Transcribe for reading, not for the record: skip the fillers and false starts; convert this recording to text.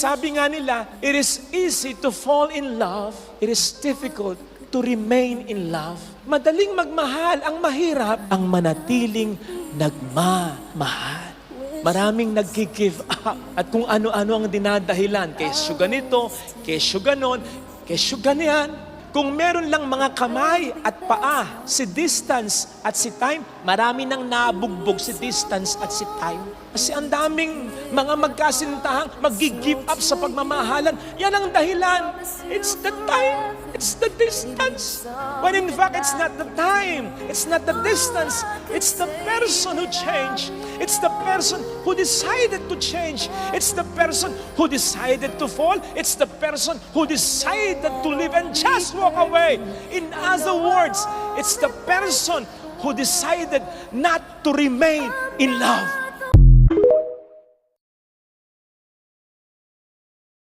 sabi nga nila, it is easy to fall in love, it is difficult to remain in love. Madaling magmahal, ang mahirap, ang manatiling nagmamahal. Maraming nag-give up at kung ano-ano ang dinadahilan. Kesyo ganito, kesyo ganon, kesyo ganyan. Kung meron lang mga kamay at paa, si distance at si time, marami nang nabugbog si distance at si time. Kasi ang daming mga magkasintahang mag-give up sa pagmamahalan. Yan ang dahilan. It's the time. It's the distance. When in fact, it's not the time. It's not the distance. It's the person who changed. It's the person who decided to change. It's the person who decided to fall. It's the person who decided to live and just walk away. In other words, it's the person who decided not to remain in love.